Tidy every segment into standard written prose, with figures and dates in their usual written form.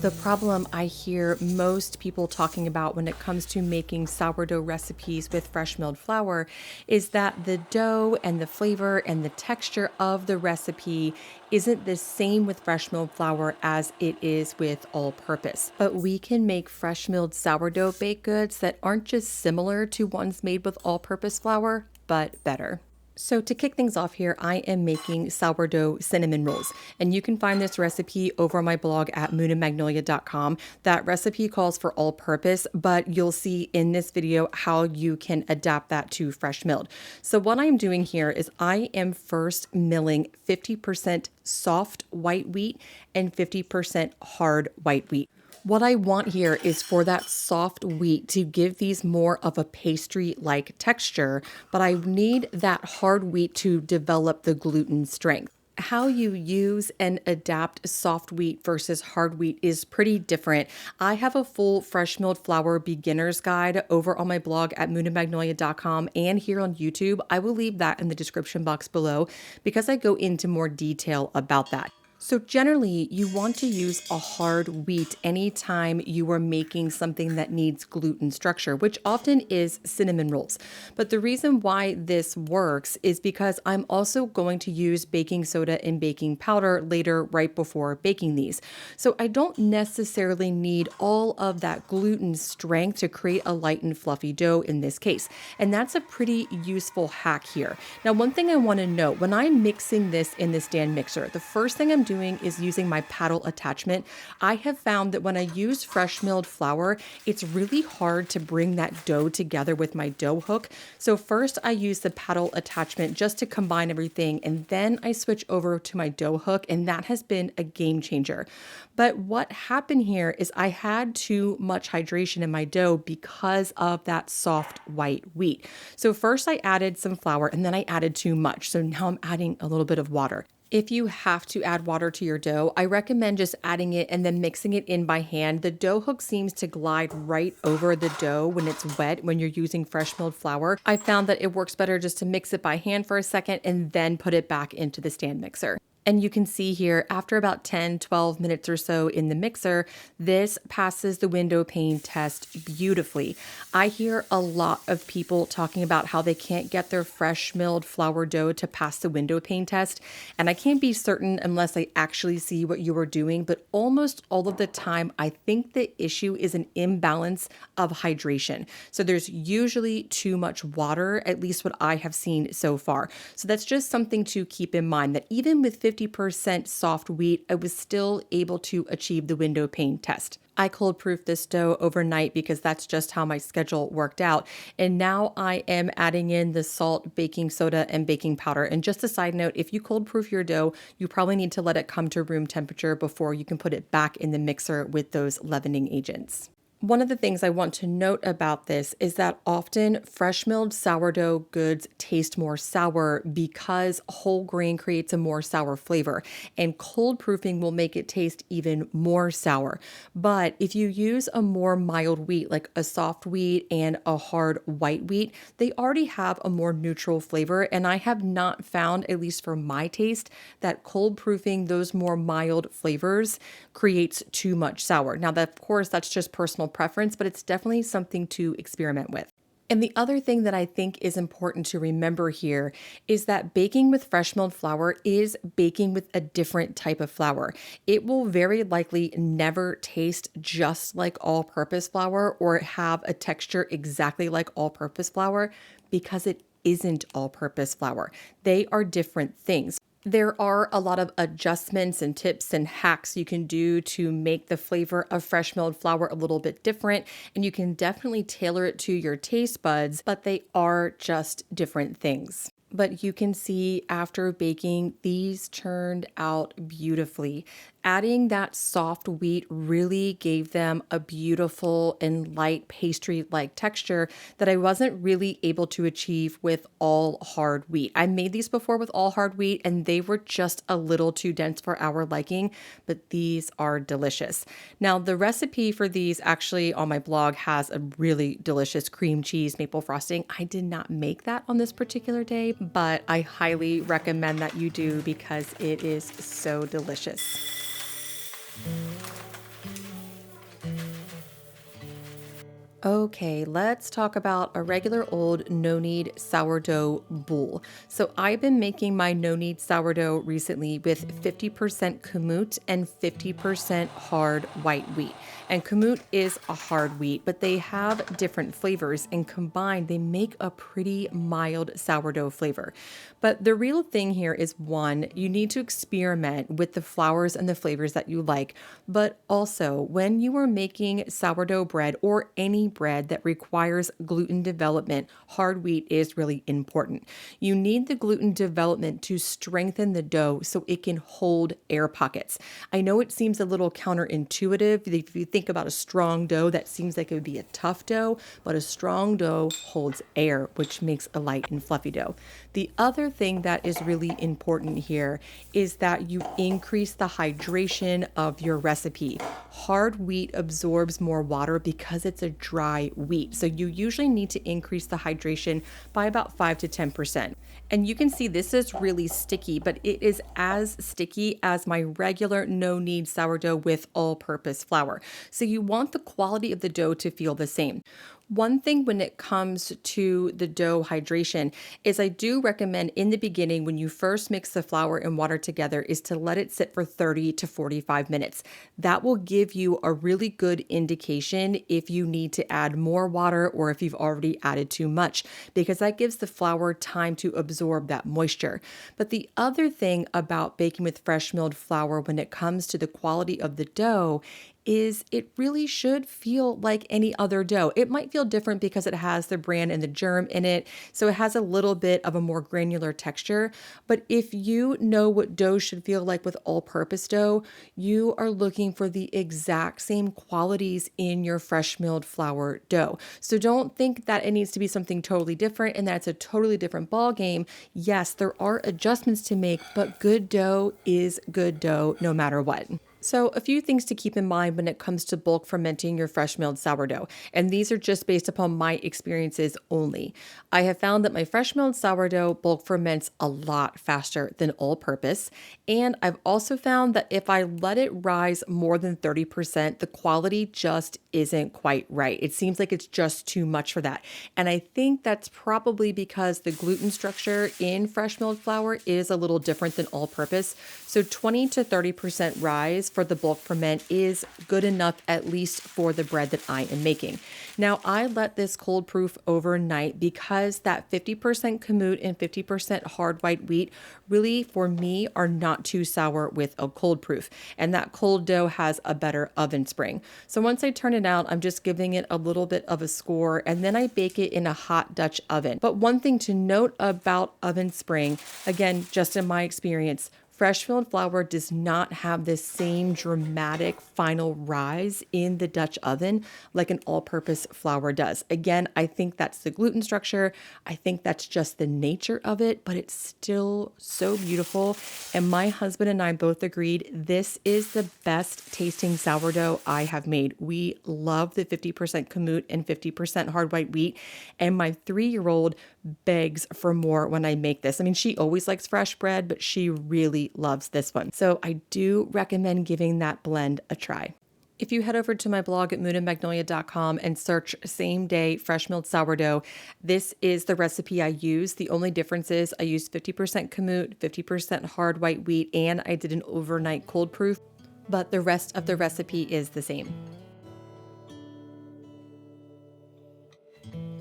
The problem I hear most people talking about when it comes to making sourdough recipes with fresh milled flour is that the dough and the flavor and the texture of the recipe isn't the same with fresh milled flour as it is with all purpose. But we can make fresh milled sourdough baked goods that aren't just similar to ones made with all purpose flour, but better. So to kick things off here, I am making sourdough cinnamon rolls, and you can find this recipe over on my blog at moonandmagnolia.com. That recipe calls for all purpose, but you'll see in this video how you can adapt that to fresh milled. So what I'm doing here is I am first milling 50% soft white wheat and 50% hard white wheat. What I want here is for that soft wheat to give these more of a pastry-like texture, but I need that hard wheat to develop the gluten strength. How you use and adapt soft wheat versus hard wheat is pretty different. I have a full fresh milled flour beginner's guide over on my blog at moonandmagnolia.com and here on YouTube. I will leave that in the description box below because I go into more detail about that. So generally, you want to use a hard wheat anytime you are making something that needs gluten structure, which often is cinnamon rolls. But the reason why this works is because I'm also going to use baking soda and baking powder later right before baking these. So I don't necessarily need all of that gluten strength to create a light and fluffy dough in this case. And that's a pretty useful hack here. Now, one thing I want to note, when I'm mixing this in the stand mixer, the first thing I'm doing is using my paddle attachment. I have found that when I use fresh milled flour, it's really hard to bring that dough together with my dough hook. So first I use the paddle attachment just to combine everything, and then I switch over to my dough hook, and that has been a game changer. But what happened here is I had too much hydration in my dough because of that soft white wheat. So first I added some flour and then I added too much. So now I'm adding a little bit of water. If you have to add water to your dough, I recommend just adding it and then mixing it in by hand. The dough hook seems to glide right over the dough when it's wet when you're using fresh milled flour. I found that it works better just to mix it by hand for a second and then put it back into the stand mixer. And you can see here, after about 10, 12 minutes or so in the mixer, this passes the Windowpane test beautifully. I hear a lot of people talking about how they can't get their fresh milled flour dough to pass the Windowpane test. And I can't be certain unless I actually see what you are doing, but almost all of the time, I think the issue is an imbalance of hydration. So there's usually too much water, at least what I have seen so far. So that's just something to keep in mind, that even with 50% soft wheat, I was still able to achieve the Windowpane test. I cold proofed this dough overnight because that's just how my schedule worked out. And now I am adding in the salt, baking soda, and baking powder. And just a side note, if you cold proof your dough, you probably need to let it come to room temperature before you can put it back in the mixer with those leavening agents. One of the things I want to note about this is that often fresh milled sourdough goods taste more sour because whole grain creates a more sour flavor, and cold proofing will make it taste even more sour. But if you use a more mild wheat, like a soft wheat and a hard white wheat, they already have a more neutral flavor, and I have not found, at least for my taste, that cold proofing those more mild flavors creates too much sour. Now, that, of course, that's just personal preference, but it's definitely something to experiment with. And the other thing that I think is important to remember here is that baking with fresh milled flour is baking with a different type of flour. It will very likely never taste just like all-purpose flour or have a texture exactly like all-purpose flour because it isn't all-purpose flour. They are different things. There are a lot of adjustments and tips and hacks you can do to make the flavor of fresh milled flour a little bit different, and you can definitely tailor it to your taste buds, but they are just different things. But you can see after baking, these turned out beautifully. Adding that soft wheat really gave them a beautiful and light pastry-like texture that I wasn't really able to achieve with all hard wheat. I made these before with all hard wheat and they were just a little too dense for our liking, but these are delicious. Now, the recipe for these actually on my blog has a really delicious cream cheese maple frosting. I did not make that on this particular day, but I highly recommend that you do because it is so delicious. Okay, let's talk about a regular old no-knead sourdough boule. So I've been making my no-knead sourdough recently with 50% kamut and 50% hard white wheat. And kamut is a hard wheat, but they have different flavors, and combined they make a pretty mild sourdough flavor. But the real thing here is, one, you need to experiment with the flours and the flavors that you like. But also, when you are making sourdough bread or any bread that requires gluten development, hard wheat is really important. You need the gluten development to strengthen the dough so it can hold air pockets. I know it seems a little counterintuitive. If you think about a strong dough, that seems like it would be a tough dough, but a strong dough holds air, which makes a light and fluffy dough. The other thing that is really important here is that you increase the hydration of your recipe. Hard wheat absorbs more water because it's a dry wheat. So you usually need to increase the hydration by about 5 to 10%. And you can see this is really sticky, but it is as sticky as my regular no-knead sourdough with all-purpose flour. So you want the quality of the dough to feel the same. One thing when it comes to the dough hydration is I do recommend in the beginning when you first mix the flour and water together is to let it sit for 30 to 45 minutes. That will give you a really good indication if you need to add more water or if you've already added too much, because that gives the flour time to absorb that moisture. But the other thing about baking with fresh milled flour when it comes to the quality of the dough is it really should feel like any other dough. It might feel different because it has the bran and the germ in it, so it has a little bit of a more granular texture. But if you know what dough should feel like with all-purpose dough, you are looking for the exact same qualities in your fresh milled flour dough. So don't think that it needs to be something totally different and that's a totally different ball game. Yes, there are adjustments to make, but good dough is good dough no matter what. So, a few things to keep in mind when it comes to bulk fermenting your fresh milled sourdough, and these are just based upon my experiences only. I have found that my fresh milled sourdough bulk ferments a lot faster than all purpose, and I've also found that if I let it rise more than 30%, the quality just isn't quite right. It seems like it's just too much for that. And I think that's probably because the gluten structure in fresh milled flour is a little different than all purpose. So 20 to 30% rise for the bulk ferment is good enough, at least for the bread that I am making. Now, I let this cold proof overnight because that 50% kamut and 50% hard white wheat really, for me, are not too sour with a cold proof. And that cold dough has a better oven spring. So once I turn it out, I'm just giving it a little bit of a score, and then I bake it in a hot Dutch oven. But one thing to note about oven spring, again, just in my experience, fresh milled flour does not have this same dramatic final rise in the Dutch oven like an all-purpose flour does. Again, I think that's the gluten structure. I think that's just the nature of it, but it's still so beautiful. And my husband and I both agreed this is the best tasting sourdough I have made. We love the 50% kamut and 50% hard white wheat. And my 3-year-old begs for more when I make this. I mean, she always likes fresh bread, but she really loves this one. So I do recommend giving that blend a try. If you head over to my blog at moonandmagnolia.com and search same day fresh milled sourdough, this is the recipe I use. The only difference is I used 50% kamut, 50% hard white wheat, and I did an overnight cold proof, but the rest of the recipe is the same.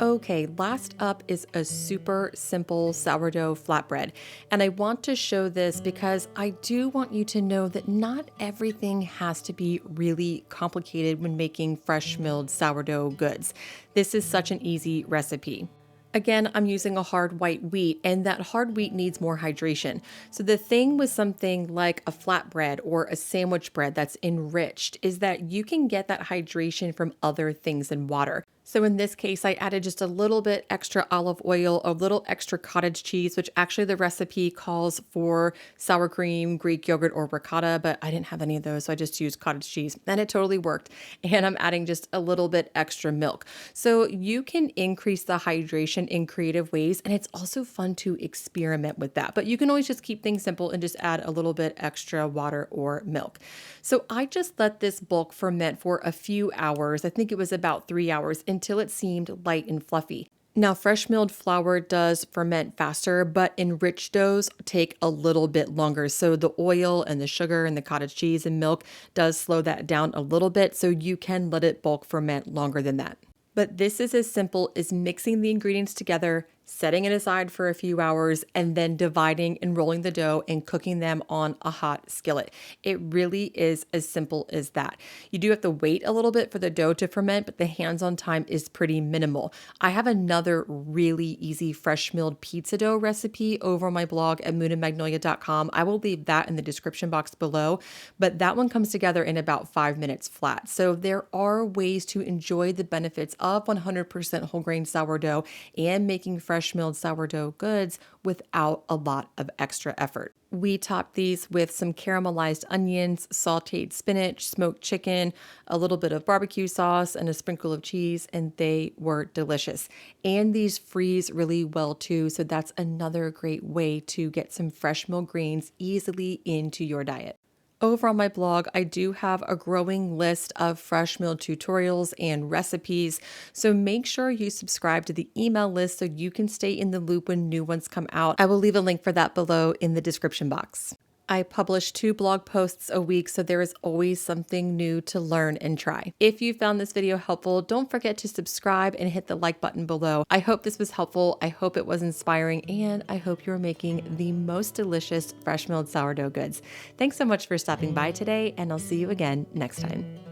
Okay, last up is a super simple sourdough flatbread. And I want to show this because I do want you to know that not everything has to be really complicated when making fresh milled sourdough goods. This is such an easy recipe. Again, I'm using a hard white wheat, and that hard wheat needs more hydration. So the thing with something like a flatbread or a sandwich bread that's enriched is that you can get that hydration from other things than water. So in this case, I added just a little bit extra olive oil, a little extra cottage cheese, which actually the recipe calls for sour cream, Greek yogurt, or ricotta, but I didn't have any of those, so I just used cottage cheese, and it totally worked. And I'm adding just a little bit extra milk. So you can increase the hydration in creative ways, and it's also fun to experiment with that. But you can always just keep things simple and just add a little bit extra water or milk. So I just let this bulk ferment for a few hours. I think it was about 3 hours. And until it seemed light and fluffy. Now, fresh milled flour does ferment faster, but enriched doughs take a little bit longer. So the oil and the sugar and the cottage cheese and milk does slow that down a little bit. So you can let it bulk ferment longer than that. But this is as simple as mixing the ingredients together, setting it aside for a few hours, and then dividing and rolling the dough and cooking them on a hot skillet. It really is as simple as that. You do have to wait a little bit for the dough to ferment, but the hands-on time is pretty minimal. I have another really easy fresh milled pizza dough recipe over on my blog at moonandmagnolia.com. I will leave that in the description box below, but that one comes together in about 5 minutes flat. So there are ways to enjoy the benefits of 100% whole grain sourdough and making fresh milled sourdough goods without a lot of extra effort. We topped these with some caramelized onions, sauteed spinach, smoked chicken, a little bit of barbecue sauce, and a sprinkle of cheese, and they were delicious. And these freeze really well too, so that's another great way to get some fresh milled grains easily into your diet. Over on my blog, I do have a growing list of fresh milled tutorials and recipes, so make sure you subscribe to the email list so you can stay in the loop when new ones come out. I will leave a link for that below in the description box. I publish 2 blog posts a week, so there is always something new to learn and try. If you found this video helpful, don't forget to subscribe and hit the like button below. I hope this was helpful, I hope it was inspiring, and I hope you're making the most delicious fresh milled sourdough goods. Thanks so much for stopping by today, and I'll see you again next time.